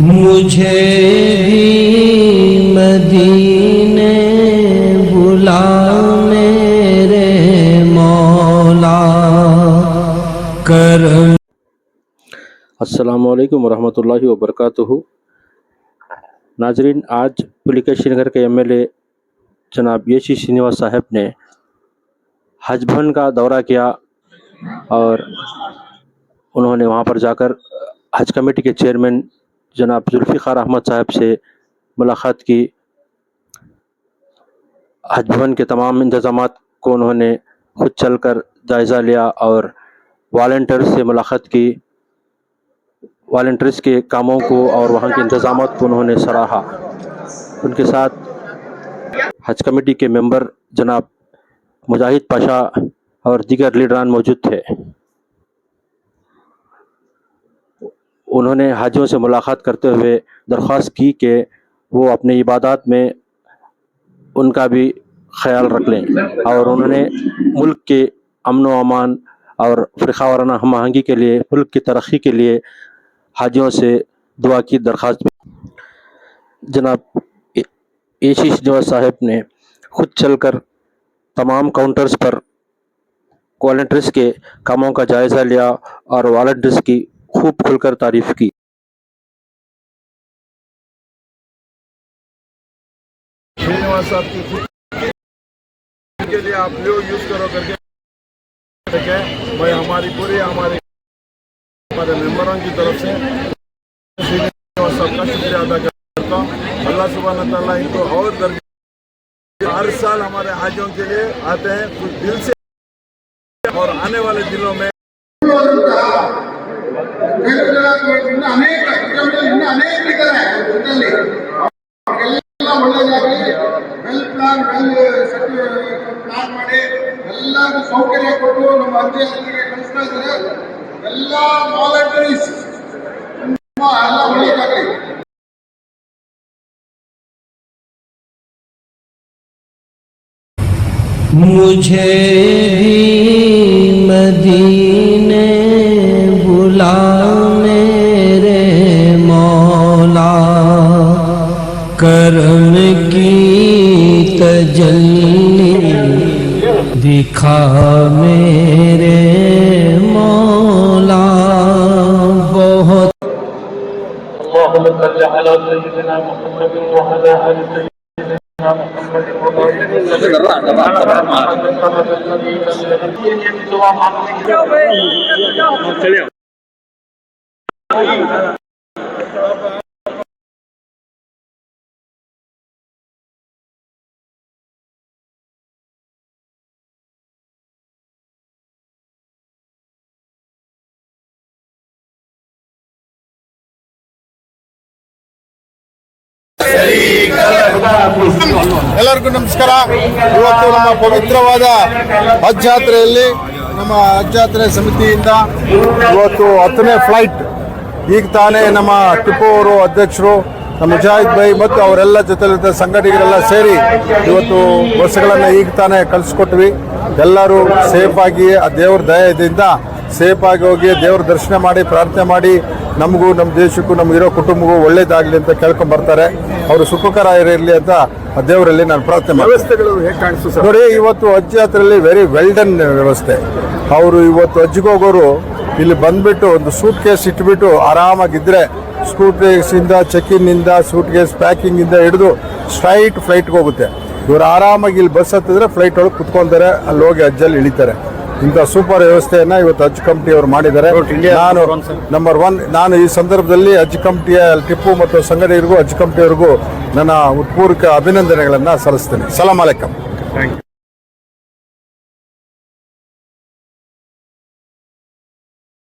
मुझे भी मदीने बुला मेरे मौला करम। अस्सलामुअलैकुम वरहमतुल्लाहि वबरकातुहू। नाजरीन, आज पुलिकेशी नगर के एमएलए जनाब येशी श्रीनिवास साहब ने हज भवन का दौरा किया और उन्होंने वहां पर जाकर हज कमेटी के चेयरमैन जनाब जुल्फ़िकार अहमद साहब से मुलाकात की। हज भवन के तमाम इंतज़ामात को उन्होंने खुद चलकर जायज़ा लिया और वॉलंटियर्स से मुलाकात की। वॉलंटियर्स के कामों को और वहाँ के इंतज़ामात को उन्होंने सराहा। उनके साथ हज कमेटी के मेंबर जनाब मुजाहिद पाशा और दीगर लीडरान मौजूद थे। उन्होंने हाजियों से मुलाकात करते हुए दरख्वास्त की कि वो अपनी इबादत में उनका भी ख्याल रख लें और उन्होंने मुल्क के अमन व अमान और फ़िरक़ा वाराना हम आहंगी के लिए, मुल्क की तरक्की के लिए हाजियों से दुआ की दरख्वास्त। जनाब येशी श्रीनिवास साहब ने खुद चलकर तमाम काउंटर्स पर वॉलंटियर्स के कामों का जायज़ा लिया और वॉलंटियर्स की खूब खुलकर तारीफ की। श्रीनिवास साहब की खुद के लिए आप लोग यूज करो करके मैं हमारे मेंबरों की तरफ से श्रीनिवास साहब का शुक्रिया अदा करता हूँ। अल्लाह सुब्हान तआला इनको और दर्जा। हर साल हमारे हाजियों के लिए आते हैं कुछ दिल से और आने वाले दिनों में ಸೌಕರ್ಯ ಕೊಟ್ಟು ನಮ್ಮ ಅಧ್ಯಕ್ಷರಿಗೆ ಕಳಿಸ್ತಾ ಇದ್ದಾರೆ। ಎಲ್ಲ ವಾಲಂಟಿಯರ್ಸ್ ಎಲ್ಲ ಒಳ್ಳೆಯದಾಗಲಿ। मुझे भी मदीने बुला मेरे मौला करम की तजल्ली दिखा मेरे मौला बहुत। ಎಲ್ಲರಿಗೂ ನಮಸ್ಕಾರ। ಇವತ್ತು ನಮ್ಮ ಪವಿತ್ರವಾದ ಹಜ್ ಯಾತ್ರೆಯಲ್ಲಿ ನಮ್ಮ ಹಜ್ ಯಾತ್ರೆ ಸಮಿತಿಯಿಂದ ಇವತ್ತು 10ನೇ ಫ್ಲೈಟ್ ಈಗ ತಾನೇ ನಮ್ಮ ಟಿಪ್ಪು ಅವರು ಅಧ್ಯಕ್ಷರು, ನಮ್ಮ ಮುಜಾಹಿದ್ ಭಾಯಿ ಮತ್ತು ಅವರೆಲ್ಲ ಜೊತೆಲಿದ್ದ ಸಂಘಟಕರೆಲ್ಲ ಸೇರಿ ಇವತ್ತು ಬಸ್ಗಳನ್ನು ಈಗ ತಾನೇ ಕಳಿಸ್ಕೊಟ್ವಿ। ಎಲ್ಲರೂ ಸೇಫಾಗಿ ಆ ದೇವ್ರ ದಯದಿಂದ ಸೇಫಾಗಿ ಹೋಗಿ ದೇವ್ರ ದರ್ಶನ ಮಾಡಿ ಪ್ರಾರ್ಥನೆ ಮಾಡಿ ನಮಗೂ ನಮ್ಮ ದೇಶಕ್ಕೂ ನಮಗಿರೋ ಕುಟುಂಬಕ್ಕೂ ಒಳ್ಳೇದಾಗಲಿ ಅಂತ ಕೇಳ್ಕೊಂಡು ಬರ್ತಾರೆ। ಅವರು ಸುಖಕರ ಇರಲಿ ಅಂತ ದೇವರಲ್ಲಿ ನಾನು ಪ್ರಾರ್ಥನೆ ಮಾಡಿ। ವ್ಯವಸ್ಥೆಗಳು ಹೇಗೆ ಕಾಣಿಸ್ತು ನೋಡಿ, ಇವತ್ತು ಹಜ್ ಯಾತ್ರೆಯಲ್ಲಿ ವೆರಿ ವೆಲ್ ಡನ್ ವ್ಯವಸ್ಥೆ। ಅವರು ಇವತ್ತು ಹಜ್ಗೆ ಹೋಗೋರು ಇಲ್ಲಿ ಬಂದ್ಬಿಟ್ಟು ಒಂದು ಸೂಟ್ ಕೇಸ್ ಇಟ್ಬಿಟ್ಟು ಆರಾಮಾಗಿದ್ದರೆ ಸೂಟ್ ಕೇಸಿಂದ ಚೆಕ್ಇನ್ನಿಂದ ಸೂಟ್ ಕೇಸ್ ಪ್ಯಾಕಿಂಗಿಂದ ಹಿಡಿದು ಸ್ಟ್ರೈಟ್ ಫ್ಲೈಟ್ಗೆ ಹೋಗುತ್ತೆ। ಇವರು ಆರಾಮಾಗಿ ಇಲ್ಲಿ ಬಸ್ ಹತ್ತಿದ್ರೆ ಫ್ಲೈಟ್ ಒಳಗೆ ಕುತ್ಕೊತಾರೆ, ಅಲ್ಲಿ ಹೋಗಿ ಹಜ್ಜಲ್ಲಿ ಇಳಿತಾರೆ। ಇಂಥ ಸೂಪರ್ ವ್ಯವಸ್ಥೆಯನ್ನು ಇವತ್ತು ಹಜ್ ಕಮಿಟಿ ಅವರು ಮಾಡಿದ್ದಾರೆ। ನಾನು ನಂಬರ್ 1 ನಾನು ಈ ಸಂದರ್ಭದಲ್ಲಿ ಹಜ್ ಕಮಿಟಿಯ ಟಿಪ್ಪು ಮತ್ತು ಸಂಘಟಕರಿಗೂ ಹಜ್ ಕಮಿಟಿಯವರಿಗೂ ನನ್ನ ಉತ್ಪೂರ್ವಕ ಅಭಿನಂದನೆಗಳನ್ನು ಸಲ್ಲಿಸ್ತೇನೆ। ಸಲಾಂ ಅಲೈಕಂ।